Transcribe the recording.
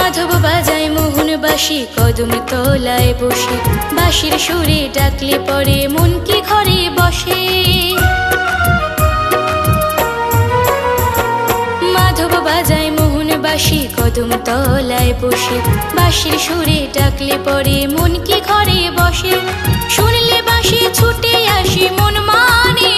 মাধব বাজায় মোহন বাঁশি কদম তলায় বসে, বাঁশির সুরে ডাকলে পরে মন কি ঘরে বসে। মাধব বাজায় মোহন বাঁশি কদম তলায় বসে, বাঁশির সুরে ডাকলে পরে মন কি ঘরে বসে। শুনলে বাঁশি ছুটে আসি মন মানে